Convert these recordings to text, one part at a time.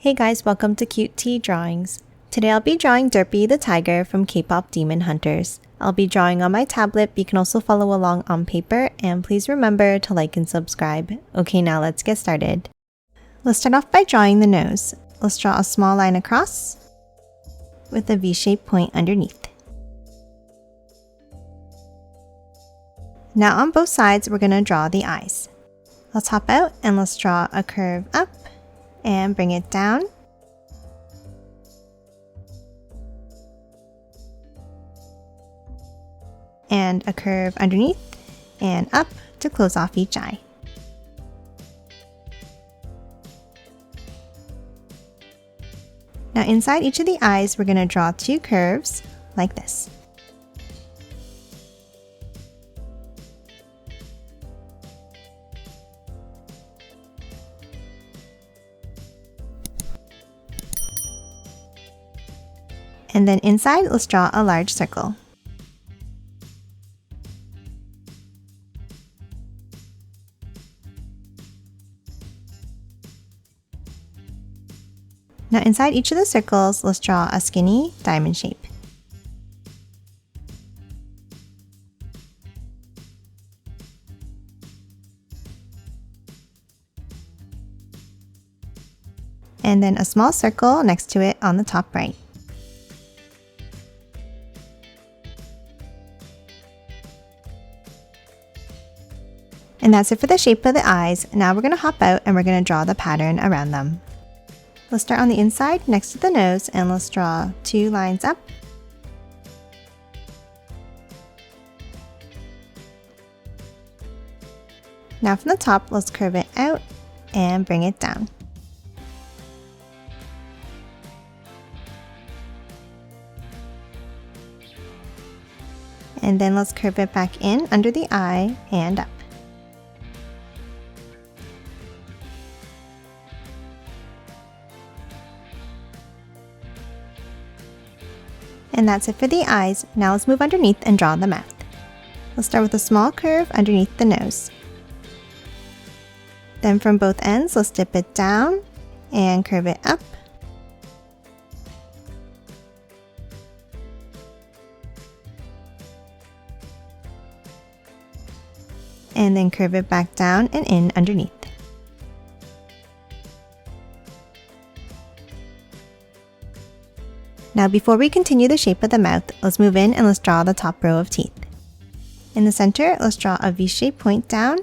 Hey guys, welcome to Cute Tea Drawings. Today I'll be drawing Derpy the Tiger from Kpop Demon Hunters. I'll be drawing on my tablet, but you can also follow along on paper, and please remember to like and subscribe. Okay, now let's get started. Let's start off by drawing the nose. Let's draw a small line across with a V-shaped point underneath. Now on both sides, we're going to draw the eyes. Let's hop out and let's draw a curve up and bring it down. And a curve underneath and up to close off each eye. Now inside each of the eyes, we're going to draw two curves like this. And then inside, let's draw a large circle. Now inside each of the circles, let's draw a skinny diamond shape. And then a small circle next to it on the top right. And that's it for the shape of the eyes. Now we're going to hop out and we're going to draw the pattern around them. Let's start on the inside next to the nose and let's draw two lines up. Now from the top, let's curve it out and bring it down. And then let's curve it back in under the eye and up. And that's it for the eyes. Now let's move underneath and draw the mouth. Let's start with a small curve underneath the nose. Then from both ends, let's dip it down and curve it up. And then curve it back down and in underneath. Now before we continue the shape of the mouth, let's move in and let's draw the top row of teeth. In the center, let's draw a V-shaped point down,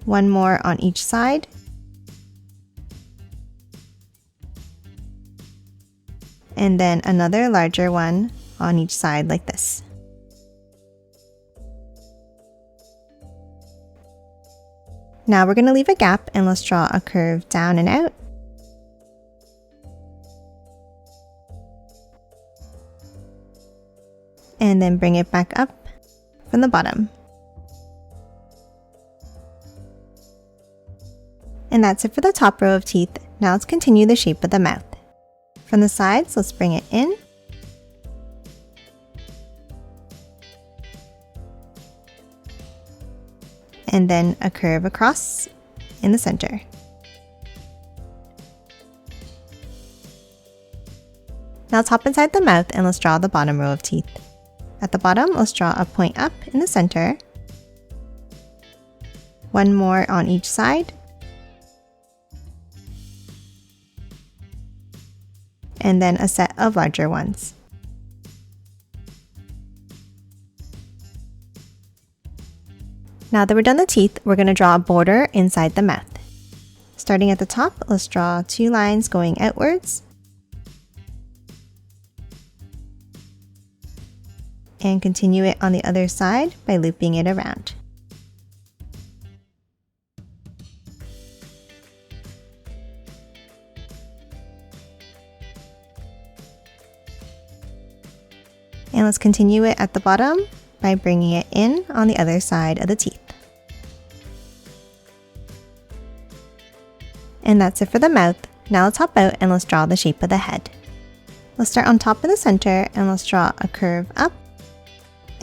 one more on each side, and then another larger one on each side like this. Now we're going to leave a gap and let's draw a curve down and out. And then bring it back up from the bottom. And that's it for the top row of teeth. Now let's continue the shape of the mouth. From the sides, let's bring it in. And then a curve across in the center. Now let's hop inside the mouth and let's draw the bottom row of teeth. At the bottom, let's draw a point up in the center, one more on each side, and then a set of larger ones. Now that we're done the teeth, we're going to draw a border inside the mouth. Starting at the top, let's draw two lines going outwards, and continue it on the other side by looping it around. And let's continue it at the bottom by bringing it in on the other side of the teeth. And that's it for the mouth. Now let's hop out and let's draw the shape of the head. Let's start on top in the center and let's draw a curve up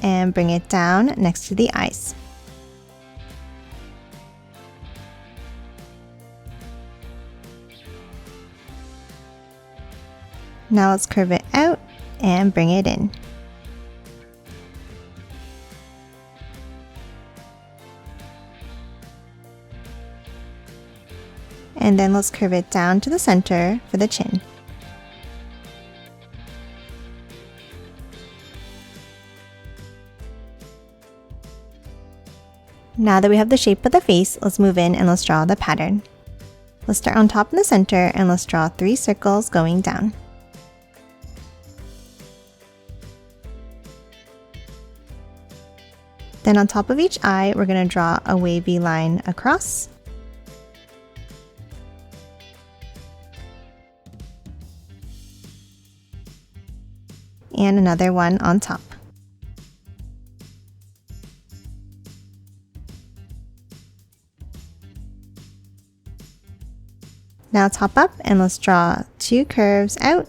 and bring it down next to the eyes. Now let's curve it out and bring it in. And then let's curve it down to the center for the chin. Now that we have the shape of the face, let's move in and let's draw the pattern. Let's start on top in the center and let's draw 3 circles going down. Then on top of each eye, we're going to draw a wavy line across. And another one on top. Now top up and let's draw 2 curves out.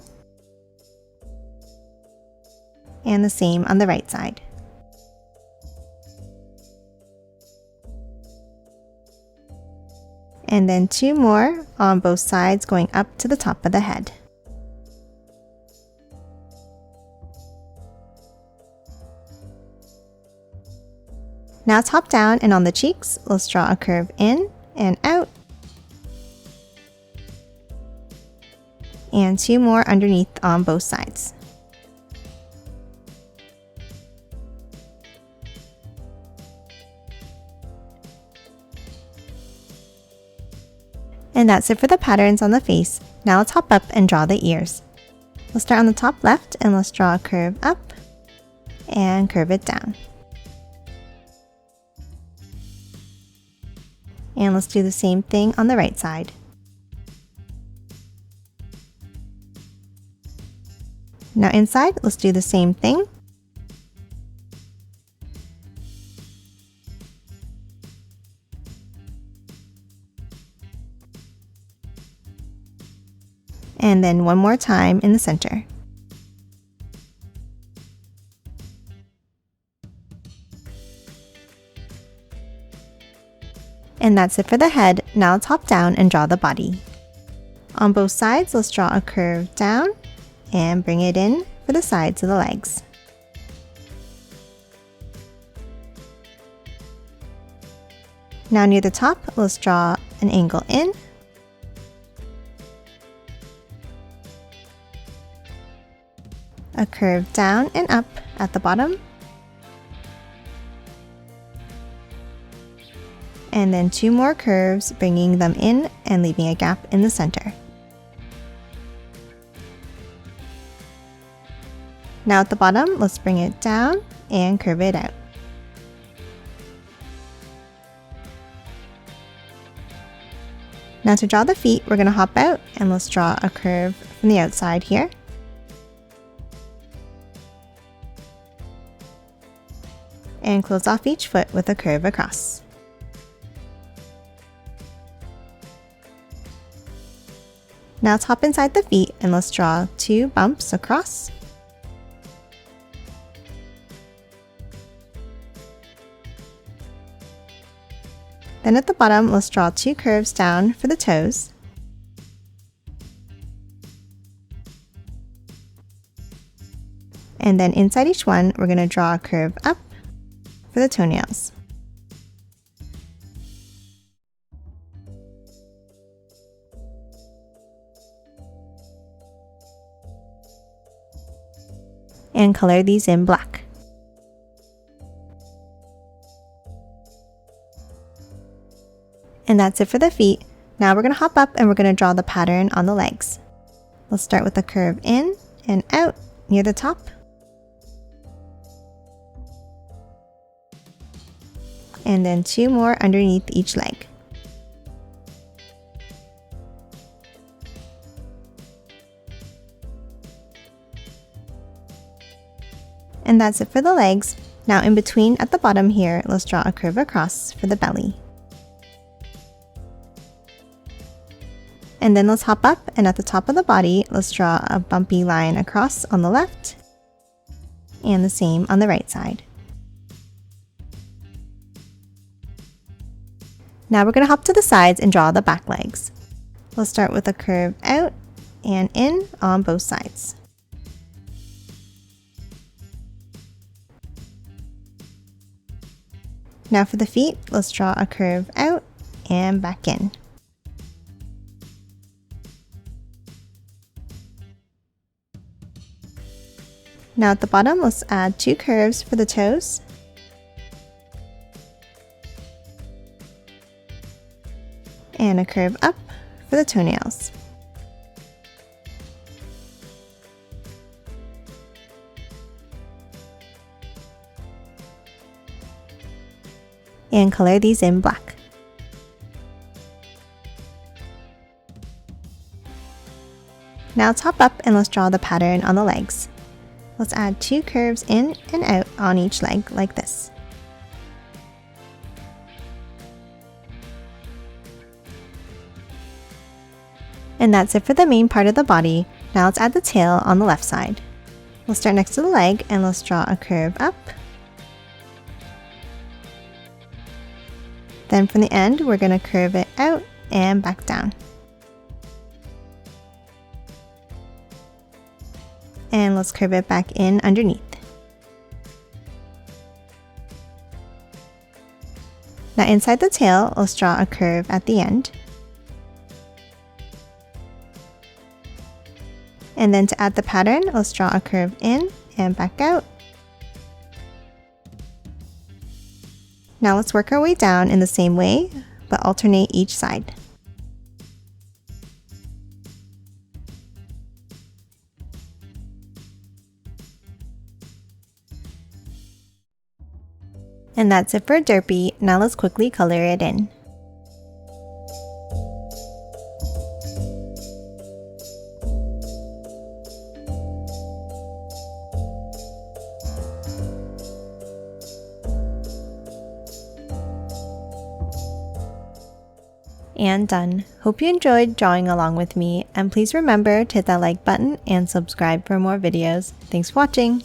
And the same on the right side. And then 2 more on both sides going up to the top of the head. Now top down and on the cheeks, let's draw a curve in and out. And 2 more underneath on both sides. And that's it for the patterns on the face. Now let's hop up and draw the ears. We'll start on the top left and let's draw a curve up and curve it down. And let's do the same thing on the right side. Now inside, let's do the same thing. And then one more time in the center. And that's it for the head. Now let's hop down and draw the body. On both sides, let's draw a curve down and bring it in for the sides of the legs. Now near the top, let's draw an angle in. A curve down and up at the bottom. And then 2 more curves, bringing them in and leaving a gap in the center. Now at the bottom, let's bring it down and curve it out. Now to draw the feet, we're going to hop out and let's draw a curve from the outside here. And close off each foot with a curve across. Now let's hop inside the feet and let's draw 2 bumps across. Then at the bottom, let's draw 2 curves down for the toes. And then inside each one, we're going to draw a curve up for the toenails. And color these in black. And that's it for the feet. Now we're going to hop up and we're going to draw the pattern on the legs. Let's start with a curve in and out near the top. And then 2 more underneath each leg. And that's it for the legs. Now in between at the bottom here, let's draw a curve across for the belly. And then let's hop up and at the top of the body, let's draw a bumpy line across on the left and the same on the right side. Now we're going to hop to the sides and draw the back legs. We'll start with a curve out and in on both sides. Now for the feet, let's draw a curve out and back in. Now at the bottom, let's add 2 curves for the toes. And a curve up for the toenails. And color these in black. Now top up and let's draw the pattern on the legs. Let's add 2 curves in and out on each leg like this. And that's it for the main part of the body. Now let's add the tail on the left side. We'll start next to the leg and let's draw a curve up. Then from the end, we're going to curve it out and back down. And let's curve it back in underneath. Now inside the tail, let's draw a curve at the end. And then to add the pattern, let's draw a curve in and back out. Now let's work our way down in the same way, but alternate each side. And that's it for Derpy. Now let's quickly color it in. And done. Hope you enjoyed drawing along with me, and please remember to hit that like button and subscribe for more videos. Thanks for watching!